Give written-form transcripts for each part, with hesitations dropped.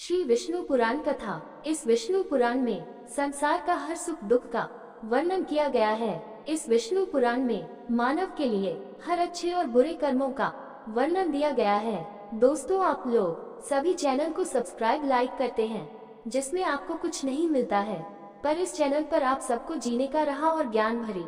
श्री विष्णु पुराण कथा। इस विष्णु पुराण में संसार का हर सुख दुख का वर्णन किया गया है। इस विष्णु पुराण में मानव के लिए हर अच्छे और बुरे कर्मों का वर्णन दिया गया है। दोस्तों, आप लोग सभी चैनल को सब्सक्राइब लाइक करते हैं, जिसमें आपको कुछ नहीं मिलता है, पर इस चैनल पर आप सबको जीने का राह और ज्ञान भरी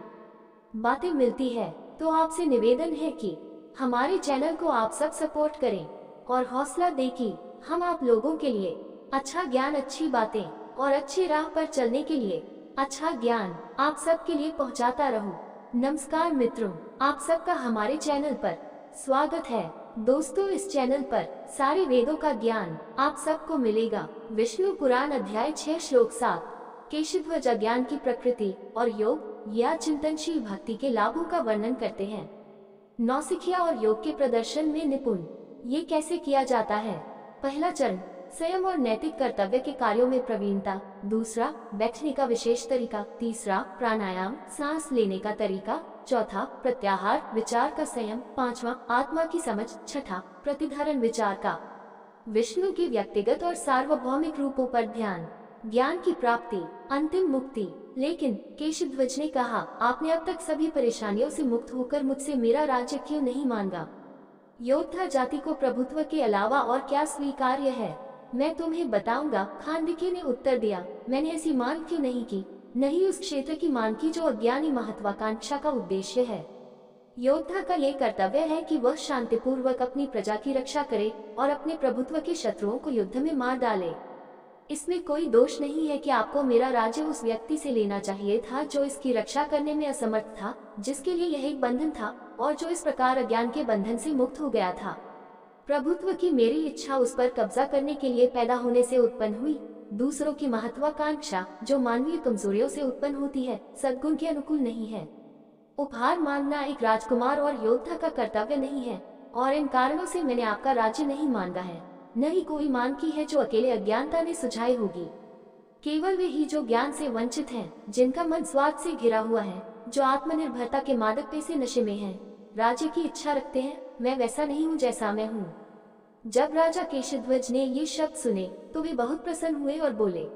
बातें मिलती है। तो आपसे निवेदन है कि हमारे चैनल को आप सब सपोर्ट करें और हौसला दें कि हम आप लोगों के लिए अच्छा ज्ञान, अच्छी बातें और अच्छी राह पर चलने के लिए अच्छा ज्ञान आप सब के लिए पहुंचाता रहूं। नमस्कार मित्रों, आप सबका हमारे चैनल पर स्वागत है। दोस्तों, इस चैनल पर सारे वेदों का ज्ञान आप सबको मिलेगा। विष्णु पुराण अध्याय 6 श्लोक 7 केशध्वज ज्ञान की प्रकृति और योग या चिंतनशील भक्ति के लाभों का वर्णन करते हैं। नौसिखिया और योग के प्रदर्शन में निपुण। ये कैसे किया जाता है? पहला चरण, संयम और नैतिक कर्तव्य के कार्यों में प्रवीणता। दूसरा, बैठने का विशेष तरीका। तीसरा, प्राणायाम, सांस लेने का तरीका। चौथा, प्रत्याहार, विचार का संयम। पांचवा, आत्मा की समझ। छठा, प्रतिधारण, विचार का। विष्णु के व्यक्तिगत और सार्वभौमिक रूपों पर ध्यान। ज्ञान की प्राप्ति, अंतिम मुक्ति। लेकिन केशध्वज ने कहा, आपने अब तक सभी परेशानियों से मुक्त होकर मुझसे मेरा राज्य क्यों नहीं मांगा? योद्धा जाति को प्रभुत्व के अलावा और क्या स्वीकार्य है? मैं तुम्हें बताऊंगा। खांडकी ने उत्तर दिया, मैंने ऐसी मांग क्यों नहीं की, नहीं उस क्षेत्र की मांग की जो अज्ञानी महत्वाकांक्षा का उद्देश्य है। योद्धा का ये कर्तव्य है कि वह शांतिपूर्वक अपनी प्रजा की रक्षा करे और अपने प्रभुत्व के शत्रुओं को युद्ध में मार डाले। इसमें कोई दोष नहीं है कि आपको मेरा राज्य उस व्यक्ति से लेना चाहिए था जो इसकी रक्षा करने में असमर्थ था, जिसके लिए यह एक बंधन था और जो इस प्रकार अज्ञान के बंधन से मुक्त हो गया था। प्रभुत्व की मेरी इच्छा उस पर कब्जा करने के लिए पैदा होने से उत्पन्न हुई। दूसरों की महत्वाकांक्षा जो मानवीय कमजोरियों से उत्पन्न होती है, सद्गुण के अनुकूल नहीं है। उपहार मांगना एक राजकुमार और योद्धा का कर्तव्य नहीं है, और इन कारणों से मैंने आपका राज्य नहीं मांगा है। न ही कोई मांग की है जो अकेले अज्ञानता ने सुझाई होगी। केवल वे ही जो ज्ञान से वंचित हैं, जिनका मन स्वार्थ से घिरा हुआ है, जो आत्मनिर्भरता के मादक पे से नशे में हैं, राज्य की इच्छा रखते हैं। मैं वैसा नहीं हूँ जैसा मैं हूँ। जब राजा केशध्वज ने ये शब्द सुने तो वे बहुत प्रसन्न हुए और बोले,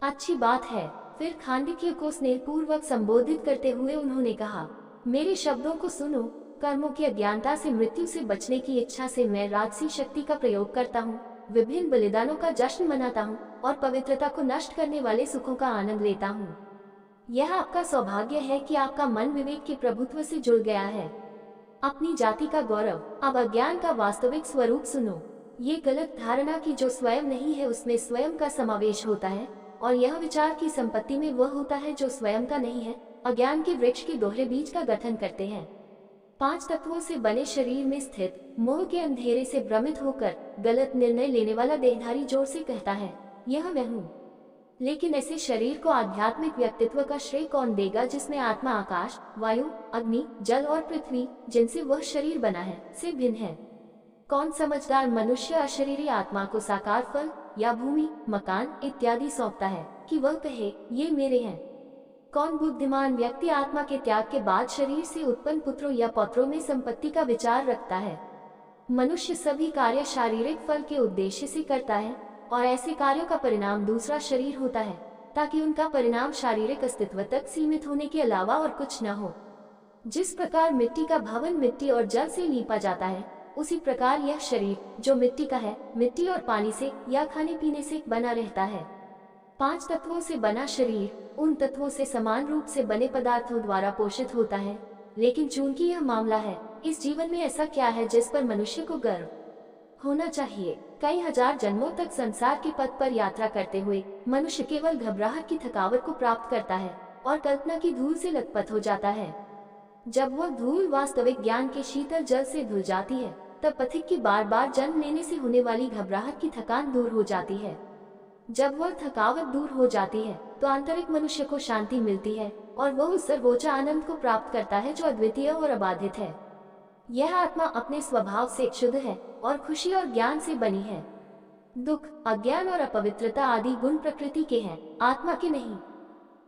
अच्छी बात है। फिर खांडकी को स्नेहपूर्वक संबोधित करते हुए उन्होंने कहा, मेरे शब्दों को सुनो। कर्मों की अज्ञानता से, मृत्यु से बचने की इच्छा से मैं राजसी शक्ति का प्रयोग करता हूँ, विभिन्न बलिदानों का जश्न मनाता हूँ और पवित्रता को नष्ट करने वाले सुखों का आनंद लेता हूँ। यह आपका सौभाग्य है कि आपका मन विवेक के प्रभुत्व से जुड़ गया है। अपनी जाति का गौरव। अब अज्ञान का वास्तविक स्वरूप सुनो। ये गलत धारणा की जो स्वयं नहीं है उसमें स्वयं का समावेश होता है, और यह विचार की संपत्ति में वह होता है जो स्वयं का नहीं है। अज्ञान के वृक्ष के दोहरे बीज का गठन करते हैं। 5 तत्वों से बने शरीर में स्थित मोह के अंधेरे से भ्रमित होकर गलत निर्णय लेने वाला देहधारी जोर से कहता है, यह मैं हूँ। लेकिन ऐसे शरीर को आध्यात्मिक व्यक्तित्व का श्रेय कौन देगा जिसमें आत्मा आकाश, वायु, अग्नि, जल और पृथ्वी, जिनसे वह शरीर बना है, से भिन्न है? कौन समझदार मनुष्य अशरीरी आत्मा को साकार फल या भूमि, मकान इत्यादि सौंपता है कि वह कहे, ये मेरे हैं? कौन बुद्धिमान व्यक्ति आत्मा के त्याग के बाद शरीर से उत्पन्न पुत्रों या पौत्रों में संपत्ति का विचार रखता है? मनुष्य सभी कार्य शारीरिक फल के उद्देश्य से करता है, और ऐसे कार्यों का परिणाम दूसरा शरीर होता है, ताकि उनका परिणाम शारीरिक अस्तित्व तक सीमित होने के अलावा और कुछ न हो। जिस प्रकार मिट्टी का भवन मिट्टी और जल से लीपा जाता है, उसी प्रकार यह शरीर जो मिट्टी का है, मिट्टी और पानी से या खाने पीने से बना रहता है। 5 तत्वों से बना शरीर उन तत्वों से समान रूप से बने पदार्थों द्वारा पोषित होता है। लेकिन चूंकि यह मामला है, इस जीवन में ऐसा क्या है जिस पर मनुष्य को गर्व होना चाहिए? कई हजार जन्मों तक संसार के पथ पर यात्रा करते हुए मनुष्य केवल घबराहट की थकावट को प्राप्त करता है और कल्पना की धूल से लथपथ हो जाता है। जब वह धूल वास्तविक ज्ञान के शीतल जल से धुल जाती है, तब पथिक की बार बार जन्म लेने से होने वाली घबराहट की थकान दूर हो जाती है। जब वह थकावट दूर हो जाती है तो आंतरिक मनुष्य को शांति मिलती है और वह उस सर्वोच्च आनंद को प्राप्त करता है जो अद्वितीय और अबाधित है। यह आत्मा अपने स्वभाव से शुद्ध है और खुशी और ज्ञान से बनी है। दुख, अज्ञान और अपवित्रता आदि गुण प्रकृति के हैं, आत्मा के नहीं।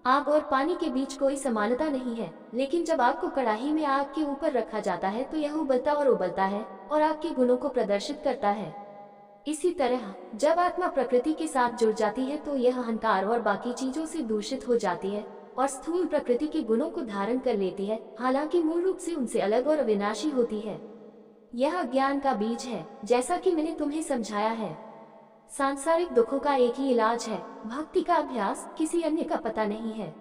आग और पानी के बीच कोई समानता नहीं है, लेकिन जब आग को कड़ाही में आग के ऊपर रखा जाता है तो यह उबलता और उबलता है और आग के गुणों को प्रदर्शित करता है। इसी तरह जब आत्मा प्रकृति के साथ जुड़ जाती है तो यह अहंकार और बाकी चीजों से दूषित हो जाती है और स्थूल प्रकृति के गुणों को धारण कर लेती है, हालांकि मूल रूप से उनसे अलग और अविनाशी होती है। यह अज्ञान का बीज है, जैसा कि मैंने तुम्हें समझाया है। सांसारिक दुखों का एक ही इलाज है, भक्ति का अभ्यास, किसी अन्य का पता नहीं है।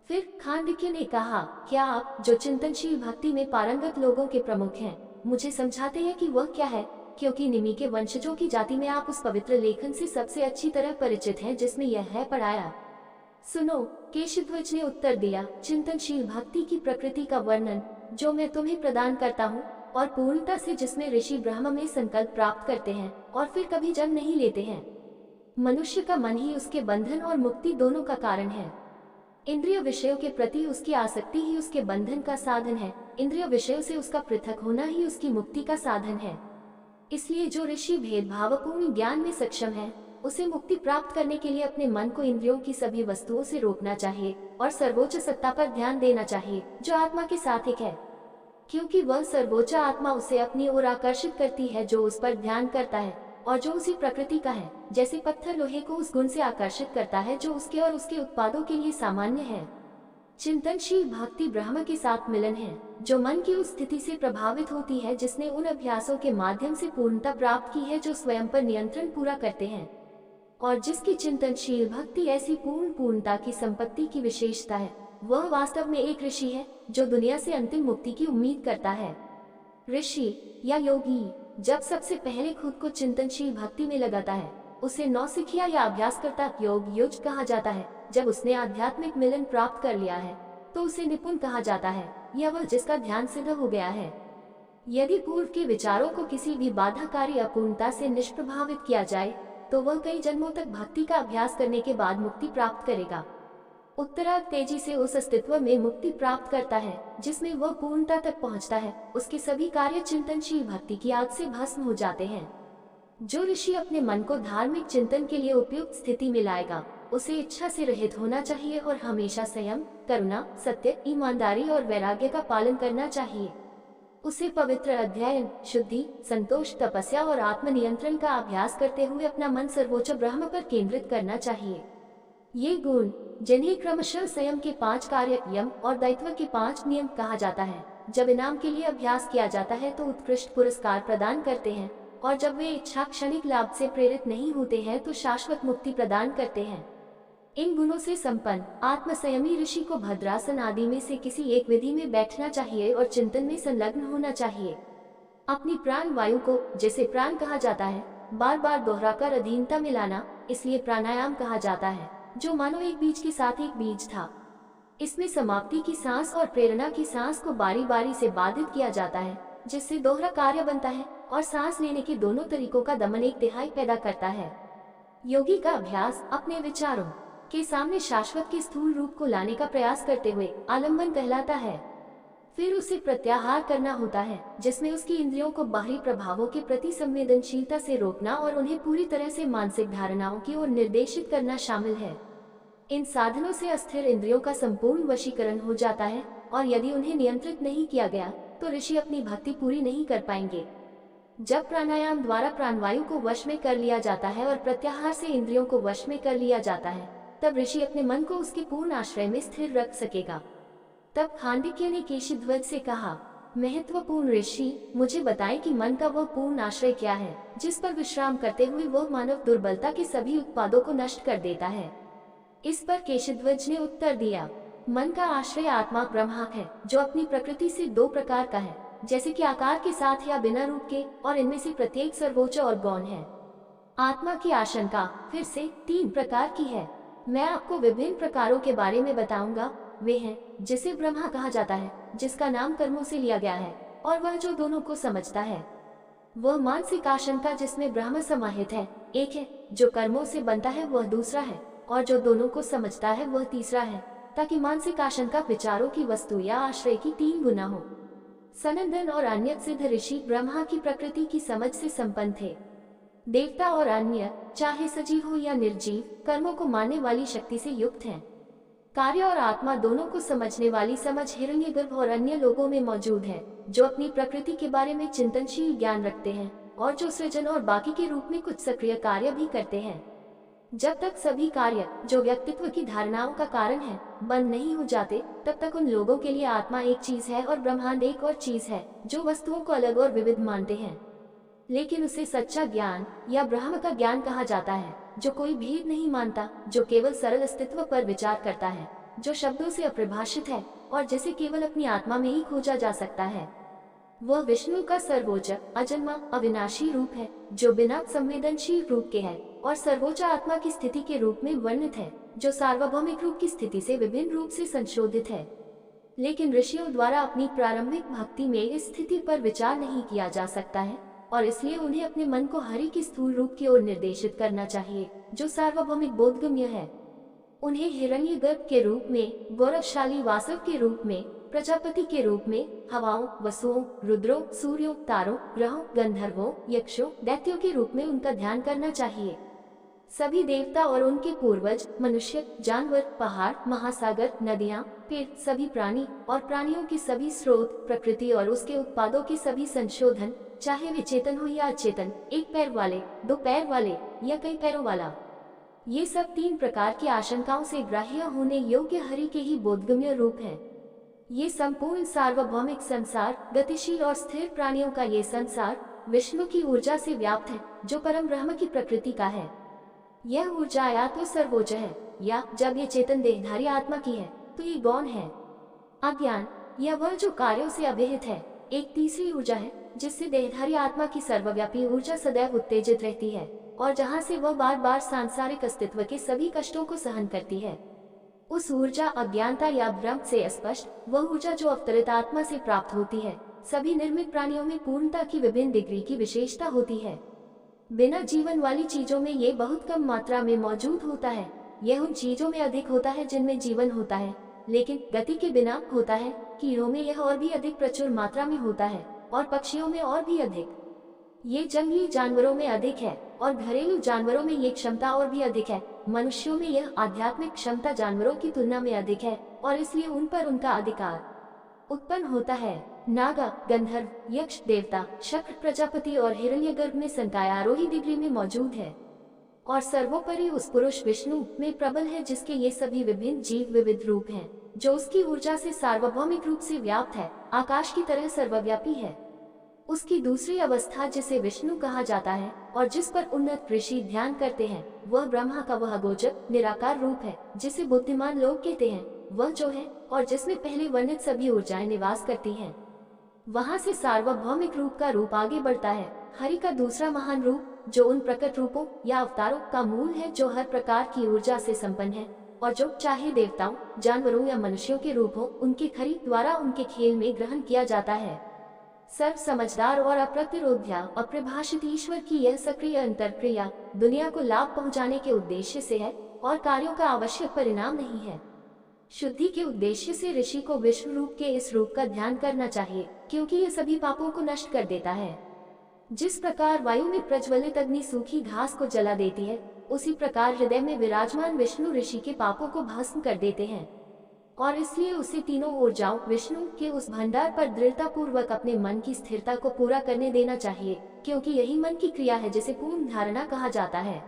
फिर खांडक्य ने कहा, क्या आप जो चिंतनशील भक्ति में पारंगत लोगों के प्रमुख हैं, मुझे समझाते हैं कि वह क्या है, क्योंकि निमि के वंशजों की जाति में आप उस पवित्र लेखन से सबसे अच्छी तरह परिचित हैं जिसमें यह है पढ़ाया। सुनो, केशध्वज ने उत्तर दिया, चिंतनशील भक्ति की प्रकृति का वर्णन जो मैं तुम्हें प्रदान करता हूँ और पूर्णता से जिसमें ऋषि ब्रह्म में संकल्प प्राप्त करते हैं और फिर कभी जन्म नहीं लेते हैं। मनुष्य का मन ही उसके बंधन और मुक्ति दोनों का कारण है। इंद्रिय विषयों के प्रति उसकी आसक्ति ही उसके बंधन का साधन है, इंद्रिय विषयों से उसका पृथक होना ही उसकी मुक्ति का साधन है। इसलिए जो ऋषि भेदभावपूर्ण ज्ञान में सक्षम है, उसे मुक्ति प्राप्त करने के लिए अपने मन को इंद्रियों की सभी वस्तुओं से रोकना चाहिए और सर्वोच्च सत्ता पर ध्यान देना चाहिए जो आत्मा के साथ एक है, क्योंकि वह सर्वोच्च आत्मा उसे अपनी ओर आकर्षित करती है जो उस पर ध्यान करता है और जो उसी प्रकृति का है, जैसे पत्थर लोहे को उस गुण से आकर्षित करता है जो उसके और उसके उत्पादों के लिए सामान्य है। चिंतनशील भक्ति ब्रह्म के साथ मिलन है, जो मन की उस स्थिति से प्रभावित होती है जिसने उन अभ्यासों के माध्यम से पूर्णता प्राप्त की है जो स्वयं पर नियंत्रण पूरा करते हैं, और जिसकी चिंतनशील भक्ति ऐसी पूर्णता की संपत्ति की विशेषता है, वह वास्तव में एक ऋषि है जो दुनिया से अंतिम मुक्ति की उम्मीद करता है। ऋषि या योगी जब सबसे पहले खुद को चिंतनशील भक्ति में लगाता है, उसे नौसिखिया या अभ्यास करता योग युज कहा जाता है। जब उसने आध्यात्मिक मिलन प्राप्त कर लिया है तो उसे निपुण कहा जाता है, या वह जिसका ध्यान सिद्ध हो गया है। यदि पूर्व के विचारों को किसी भी बाधाकारी अपूर्णता से निष्प्रभावित किया जाए तो वह कई जन्मों तक भक्ति का अभ्यास करने के बाद मुक्ति प्राप्त करेगा। उत्तरार्ध तेजी से उस अस्तित्व में मुक्ति प्राप्त करता है जिसमें वह पूर्णता तक पहुंचता है। उसके सभी कार्य चिंतनशील भक्ति की आग से भस्म हो जाते हैं। जो ऋषि अपने मन को धार्मिक चिंतन के लिए उपयुक्त स्थिति में लाएगा, उसे इच्छा से रहित होना चाहिए और हमेशा संयम, करुणा, सत्य, ईमानदारी और वैराग्य का पालन करना चाहिए। उसे पवित्र अध्ययन, शुद्धि, संतोष, तपस्या और आत्मनियंत्रण का अभ्यास करते हुए अपना मन सर्वोच्च ब्रह्म पर केंद्रित करना चाहिए। ये गुण, जिन्हें क्रमशः संयम के 5 कार्य यम और दायित्व के 5 नियम कहा जाता है, जब इनाम के लिए अभ्यास किया जाता है तो उत्कृष्ट पुरस्कार प्रदान करते हैं, और जब वे इच्छा क्षणिक लाभ से प्रेरित नहीं होते हैं तो शाश्वत मुक्ति प्रदान करते हैं। इन गुणों से संपन्न आत्मसंयमी ऋषि को भद्रासन आदि में से किसी एक विधि में बैठना चाहिए और चिंतन में संलग्न होना चाहिए। अपनी प्राण वायु को, जिसे प्राण कहा जाता है, बार बार दोहराकर अधीनता में लाना इसलिए प्राणायाम कहा जाता है, जो मानो एक बीज के साथ एक बीज था। इसमें समाप्ति की सांस और प्रेरणा की सांस को बारी बारी से बाधित किया जाता है, जिससे दोहरा कार्य बनता है और सांस लेने के दोनों तरीकों का दमन एक तिहाई पैदा करता है। योगी का अभ्यास अपने विचारों के सामने शाश्वत के स्थूल रूप को लाने का प्रयास करते हुए आलंबन कहलाता है। फिर उसे प्रत्याहार करना होता है, जिसमें उसकी इंद्रियों को बाहरी प्रभावों के प्रति संवेदनशीलता से रोकना और उन्हें पूरी तरह से मानसिक धारणाओं की ओर निर्देशित करना शामिल है। इन साधनों से अस्थिर इंद्रियों का संपूर्ण वशीकरण हो जाता है, और यदि उन्हें नियंत्रित नहीं किया गया तो ऋषि अपनी भक्ति पूरी नहीं कर पाएंगे। जब प्राणायाम द्वारा प्राणवायु को वश में कर लिया जाता है और प्रत्याहार से इंद्रियों को वश में कर लिया जाता है, तब ऋषि अपने मन को उसके पूर्ण आश्रय में स्थिर रख सकेगा। तब खांडक्य ने केशध्वज से कहा, महत्वपूर्ण ऋषि, मुझे बताएं कि मन का वह पूर्ण आश्रय क्या है जिस पर विश्राम करते हुए वह मानव दुर्बलता के सभी उत्पादों को नष्ट कर देता है। इस पर केशध्वज ने उत्तर दिया, मन का आश्रय आत्मा ब्रह्म है, जो अपनी प्रकृति से 2 प्रकार का है, जैसे कि आकार के साथ या बिना रूप के, और इनमें से प्रत्येक सर्वोच्च और गौण है। आत्मा की आशंका फिर से 3 प्रकार की है। मैं आपको विभिन्न प्रकारों के बारे में बताऊंगा। वे हैं जिसे ब्रह्मा कहा जाता है, जिसका नाम कर्मों से लिया गया है, और वह जो दोनों को समझता है। वह मानसिक आशंका जिसमें ब्रह्म समाहित है, एक है, जो कर्मों से बनता है वह दूसरा है, और जो दोनों को समझता है वह तीसरा है, ताकि मानसिक आशंका विचारों की वस्तु या आश्रय की 3 गुना हो। सनंदन और अन्य सिद्ध ऋषि ब्रह्मा की प्रकृति की समझ से संपन्न थे। देवता और अन्य, चाहे सजीव हो या निर्जीव, कर्मों को मानने वाली शक्ति से युक्त हैं। कार्य और आत्मा दोनों को समझने वाली समझ हिरण्यगर्भ और अन्य लोगों में मौजूद है, जो अपनी प्रकृति के बारे में चिंतनशील ज्ञान रखते हैं और जो सृजन और बाकी के रूप में कुछ सक्रिय कार्य भी करते हैं। जब तक सभी कार्य जो व्यक्तित्व की धारणाओं का कारण है बंद नहीं हो जाते, तब तक उन लोगों के लिए आत्मा एक चीज है और ब्रह्मांड एक और चीज है, जो वस्तुओं को अलग और विविध मानते हैं। लेकिन उसे सच्चा ज्ञान या ब्रह्म का ज्ञान कहा जाता है, जो कोई भेद नहीं मानता, जो केवल सरल अस्तित्व पर विचार करता है, जो शब्दों से अप्रभाषित है और जिसे केवल अपनी आत्मा में ही खोजा जा सकता है। वह विष्णु का सर्वोच्च अजन्मा अविनाशी रूप है, जो बिना संवेदनशील रूप के है और सर्वोच्च आत्मा की स्थिति के रूप में वर्णित है, जो सार्वभौमिक रूप की स्थिति से विभिन्न रूप से संशोधित है। लेकिन ऋषियों द्वारा अपनी प्रारंभिक भक्ति में इस स्थिति पर विचार नहीं किया जा सकता है और इसलिए उन्हें अपने मन को हरि की स्थूल रूप की ओर निर्देशित करना चाहिए, जो सार्वभौमिक बोधगम्य है। उन्हें हिरण्यगर्भ के रूप में, गौरवशाली वासव के रूप में, प्रजापति के रूप में, हवाओं, वसुओं, रुद्रों, सूर्यों, तारों, ग्रहों, गंधर्वों, यक्षों, दैत्यों के रूप में उनका ध्यान करना चाहिए। सभी देवता और उनके पूर्वज, मनुष्य, जानवर, पहाड़, महासागर, नदियां, पेड़, सभी प्राणी और प्राणियों के सभी स्रोत, प्रकृति और उसके उत्पादों के सभी संशोधन, चाहे वे चेतन हो या अचेतन, एक पैर वाले, दो पैर वाले या कई पैरों वाला, ये सब तीन प्रकार की आशंकाओं से ग्राह्य होने योग्य हरि के ही बोधगम्य रूप है। ये संपूर्ण सार्वभौमिक संसार, गतिशील और स्थिर प्राणियों का ये संसार विष्णु की ऊर्जा से व्याप्त है, जो परम ब्रह्म की प्रकृति का है। यह ऊर्जा या तो सर्वोच्च है, या जब ये चेतन देहधारी आत्मा की है तो ये गौण है। अज्ञान या वह जो कार्यों से अभिहित है, एक तीसरी ऊर्जा है, जिससे देहधारी आत्मा की सर्वव्यापी ऊर्जा सदैव उत्तेजित रहती है और जहाँ से वह बार बार सांसारिक अस्तित्व के सभी कष्टों को सहन करती है। उस ऊर्जा अज्ञानता या भ्रम से स्पष्ट वह ऊर्जा जो अवतरित आत्मा से प्राप्त होती है, सभी निर्मित प्राणियों में पूर्णता की विभिन्न डिग्री की विशेषता होती है। बिना जीवन वाली चीजों में ये बहुत कम मात्रा में मौजूद होता है। यह उन चीजों में अधिक होता है जिनमें जीवन होता है, लेकिन गति के बिना होता है। कीड़ों में यह और भी अधिक प्रचुर मात्रा में होता है और पक्षियों में और भी अधिक। ये जंगली जानवरों में अधिक है और घरेलू जानवरों में ये क्षमता और भी अधिक है। मनुष्यों में यह आध्यात्मिक क्षमता जानवरों की तुलना में अधिक है और इसलिए उन पर उनका अधिकार उत्पन्न होता है। नागा, गंधर्व, यक्ष, देवता, शक्र, प्रजापति और हिरण्यगर्भ में संकाय आरोही डिग्री में मौजूद है और सर्वोपरि उस पुरुष विष्णु में प्रबल है, जिसके ये सभी विभिन्न जीव विविध रूप हैं, जो उसकी ऊर्जा से सार्वभौमिक रूप से व्याप्त है, आकाश की तरह सर्वव्यापी है। उसकी दूसरी अवस्था जिसे विष्णु कहा जाता है और जिस पर उन्नत ऋषि ध्यान करते हैं, वह ब्रह्मा का वह अगोचर निराकार रूप है, जिसे बुद्धिमान लोग कहते हैं, वह जो है और जिसमें पहले वर्णित सभी ऊर्जाएं निवास करती हैं। वहां से सार्वभौमिक रूप का रूप आगे बढ़ता है, हरि का दूसरा महान रूप, जो उन प्रकट रूपों या अवतारों का मूल है, जो हर प्रकार की ऊर्जा से संपन्न है और जो चाहे देवताओं, जानवरों या मनुष्यों के रूप हो, उनके खरी द्वारा उनके खेल में ग्रहण किया जाता है। सर्व समझदार और अप्रतिरोध्य अप्रभाषित ईश्वर की यह सक्रिय अंतरक्रिया दुनिया को लाभ पहुंचाने के उद्देश्य से है और कार्यों का आवश्यक परिणाम नहीं है। शुद्धि के उद्देश्य से ऋषि को विश्व रूप के इस रूप का ध्यान करना चाहिए, क्योंकि यह सभी पापों को नष्ट कर देता है। जिस प्रकार वायु में प्रज्वलित अग्नि सूखी घास को जला देती है, उसी प्रकार हृदय में विराजमान विष्णु ऋषि के पापों को भस्म कर देते हैं और इसलिए उसे तीनों ऊर्जाओं विष्णु के उस भंडार पर दृढ़ता पूर्वक अपने मन की स्थिरता को पूरा करने देना चाहिए, क्योंकि यही मन की क्रिया है जिसे पूर्ण धारणा कहा जाता है।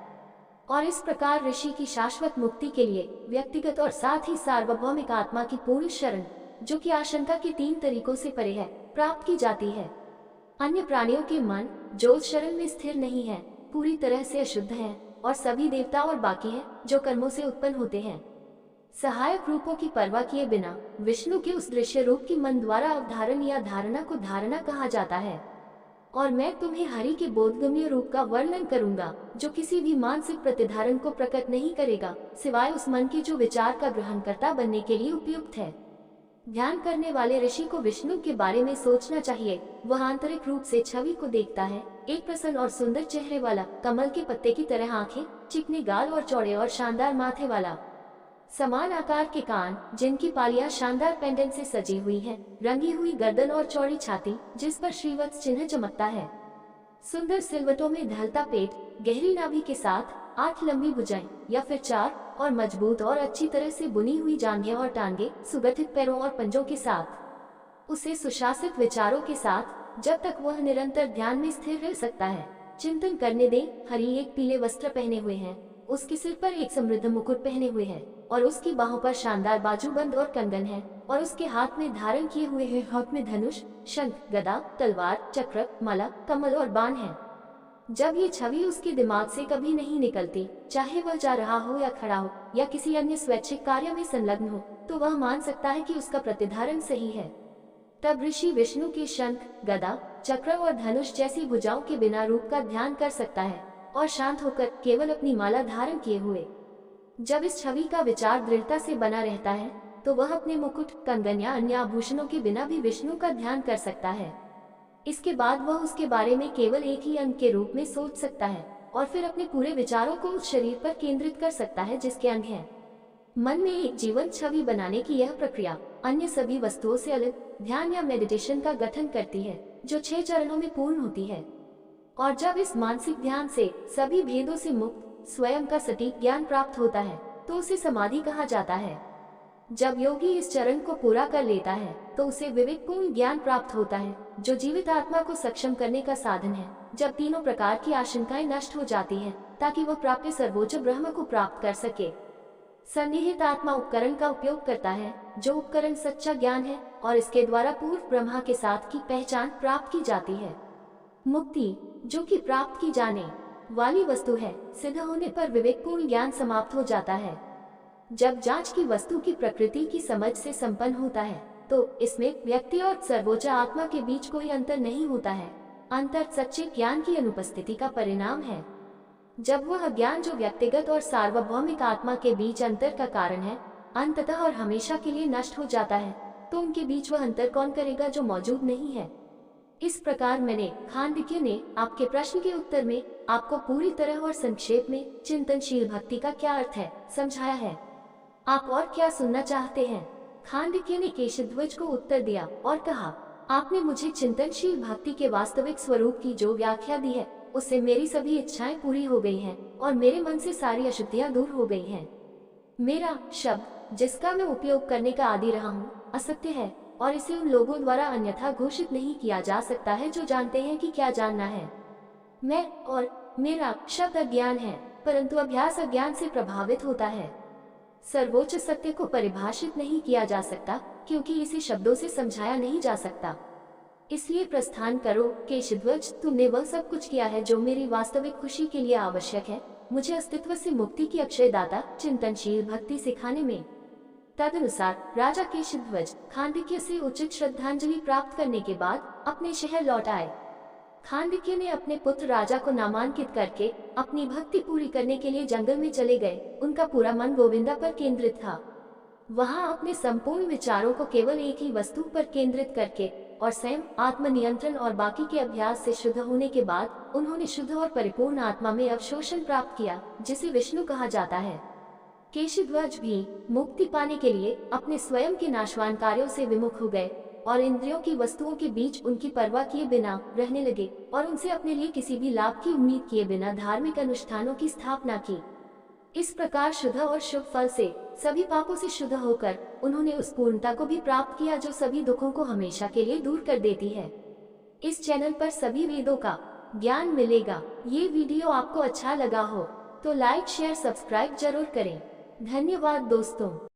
और इस प्रकार ऋषि की शाश्वत मुक्ति के लिए व्यक्तिगत और साथ ही सार्वभौमिक आत्मा की पूर्ण शरण, जो कि आशंका के तीन तरीकों से परे है, प्राप्त की जाती है। अन्य प्राणियों के मन जो उस शरण में स्थिर नहीं है, पूरी तरह से अशुद्ध है और सभी देवता और बाकी है जो कर्मों से उत्पन्न होते हैं। सहायक रूपों की परवाह किए बिना विष्णु के उस दृश्य रूप की मन द्वारा अवधारण या धारणा को धारणा कहा जाता है। और मैं तुम्हें हरि के बोधगम्य रूप का वर्णन करूंगा, जो किसी भी मानसिक प्रतिधारण को प्रकट नहीं करेगा, सिवाय उस मन के जो विचार का ग्रहणकर्ता बनने के लिए उपयुक्त है। ध्यान करने वाले ऋषि को विष्णु के बारे में सोचना चाहिए। वह आंतरिक रूप से छवि को देखता है, एक प्रसन्न और सुंदर चेहरे वाला, कमल के पत्ते की तरह आंखें, चिकने गाल और चौड़े और शानदार माथे वाला, समान आकार के कान जिनकी पालियां शानदार पेंडेंट से सजी हुई हैं, रंगी हुई गर्दन और चौड़ी छाती जिस पर श्रीवत्स चिन्ह चमकता है, सुंदर सिलवटों में ढलता पेट, गहरी नाभि के साथ 8 लंबी भुजाएं या फिर 4 और मजबूत और अच्छी तरह से बुनी हुई जांघें और टांगे, सुगठित पैरों और पंजों के साथ, उसे सुशासित विचारों के साथ जब तक वह निरंतर ध्यान में स्थिर रह सकता है। चिंतन करने दें, हरि एक पीले वस्त्र पहने हुए हैं, उसके सिर पर एक समृद्ध मुकुट पहने हुए है और उसकी बाहों पर शानदार बाजूबंद और कंगन है और उसके हाथ में धारण किए हुए है हाथ में धनुष, शंख, गदा, तलवार, चक्र, माला, कमल और बाण है। जब ये छवि उसके दिमाग से कभी नहीं निकलती, चाहे वह जा रहा हो या खड़ा हो या किसी अन्य स्वैच्छिक कार्य में संलग्न हो, तो वह मान सकता है कि उसका प्रतिधारण सही है। तब ऋषि विष्णु के शंख, गदा, चक्र और धनुष जैसी भुजाओं के बिना रूप का ध्यान कर सकता है और शांत होकर केवल अपनी माला धारण किए हुए। जब इस छवि का विचार दृढ़ता से बना रहता है, तो वह अपने मुकुट, कंगन या अन्य आभूषणों के बिना भी विष्णु का ध्यान कर सकता है। इसके बाद वह उसके बारे में केवल एक ही अंग के रूप में सोच सकता है और फिर अपने पूरे विचारों को उस शरीर पर केंद्रित कर सकता है जिसके अंग हैं। मन में एक जीवंत छवि बनाने की यह प्रक्रिया अन्य सभी वस्तुओं से अलग ध्यान या मेडिटेशन का गठन करती है, जो 6 चरणों में पूर्ण होती है। और जब इस मानसिक ध्यान से सभी भेदों से मुक्त स्वयं का सटीक ज्ञान प्राप्त होता है, तो उसे समाधि कहा जाता है। जब योगी इस चरण को पूरा कर लेता है, तो उसे विवेकपूर्ण ज्ञान प्राप्त होता है, जो जीवित आत्मा को सक्षम करने का साधन है। जब तीनों प्रकार की आशंकाएं नष्ट हो जाती हैं, ताकि वह प्राप्य सर्वोच्च ब्रह्म को प्राप्त कर सके। सन्निहित आत्मा उपकरण का उपयोग करता है, जो उपकरण सच्चा ज्ञान है और इसके द्वारा पूर्व ब्रह्मा के साथ की पहचान प्राप्त की जाती है। मुक्ति, जो कि प्राप्त की जाने वाली वस्तु है, सिद्ध होने पर विवेकपूर्ण ज्ञान समाप्त हो जाता है। जब जांच की वस्तु की प्रकृति की समझ से संपन्न होता है, तो इसमें व्यक्ति और सर्वोच्च आत्मा के बीच कोई अंतर नहीं होता है। अंतर सच्चे ज्ञान की अनुपस्थिति का परिणाम है। जब वह ज्ञान जो व्यक्तिगत और सार्वभौमिक आत्मा के बीच अंतर का कारण है, अंततः और हमेशा के लिए नष्ट हो जाता है, तो उनके बीच वह अंतर कौन करेगा जो मौजूद नहीं है। इस प्रकार मैंने खांडक्य ने आपके प्रश्न के उत्तर में आपको पूरी तरह और संक्षेप में चिंतनशील भक्ति का क्या अर्थ है समझाया है। आप और क्या सुनना चाहते हैं? खांडक्य ने केशध्वज को उत्तर दिया और कहा, आपने मुझे चिंतनशील भक्ति के वास्तविक स्वरूप की जो व्याख्या दी है, उससे मेरी सभी इच्छाएं पूरी हो गई हैं और मेरे मन से सारी अशुद्धियां दूर हो गई हैं। मेरा शब्द, जिसका मैं उपयोग करने का आदी रहा हूँ, असत्य है और इसे उन लोगों द्वारा अन्यथा घोषित नहीं किया जा सकता है जो जानते हैं कि क्या जानना है। मैं और मेरा शब्द अज्ञान है, परंतु अभ्यास अज्ञान से प्रभावित होता है। सर्वोच्च सत्य को परिभाषित नहीं किया जा सकता, क्योंकि इसे शब्दों से समझाया नहीं जा सकता। इसलिए प्रस्थान करो केशध्वज, तुमने वह सब कुछ किया है जो मेरी वास्तविक खुशी के लिए आवश्यक है, मुझे अस्तित्व से मुक्ति की अक्षयदाता चिंतनशील भक्ति सिखाने में। तदनुसार राजा केशध्वज खांडक्य से उचित श्रद्धांजलि प्राप्त करने के बाद अपने शहर लौट आए। खांडक्य ने अपने पुत्र राजा को नामांकित करके अपनी भक्ति पूरी करने के लिए जंगल में चले गए। उनका पूरा मन गोविंदा पर केंद्रित था। वहां अपने संपूर्ण विचारों को केवल एक ही वस्तु पर केंद्रित करके और स्वयं आत्मनियंत्रण और बाकी के अभ्यास से शुद्ध होने के बाद उन्होंने शुद्ध और परिपूर्ण आत्मा में अवशोषण प्राप्त किया, जिसे विष्णु कहा जाता है। केशध्वज भी मुक्ति पाने के लिए अपने स्वयं के नाशवान कार्यों से विमुख हो गए और इंद्रियों की वस्तुओं के बीच उनकी परवाह किए बिना रहने लगे और उनसे अपने लिए किसी भी लाभ की उम्मीद किए बिना धार्मिक अनुष्ठानों की स्थापना की। इस प्रकार शुद्ध और शुभ फल से सभी पापों से शुद्ध होकर उन्होंने उस पूर्णता को भी प्राप्त किया जो सभी दुखों को हमेशा के लिए दूर कर देती है। इस चैनल पर सभी वेदों का ज्ञान मिलेगा। ये वीडियो आपको अच्छा लगा हो तो लाइक, शेयर, सब्सक्राइब जरूर करें। धन्यवाद दोस्तों।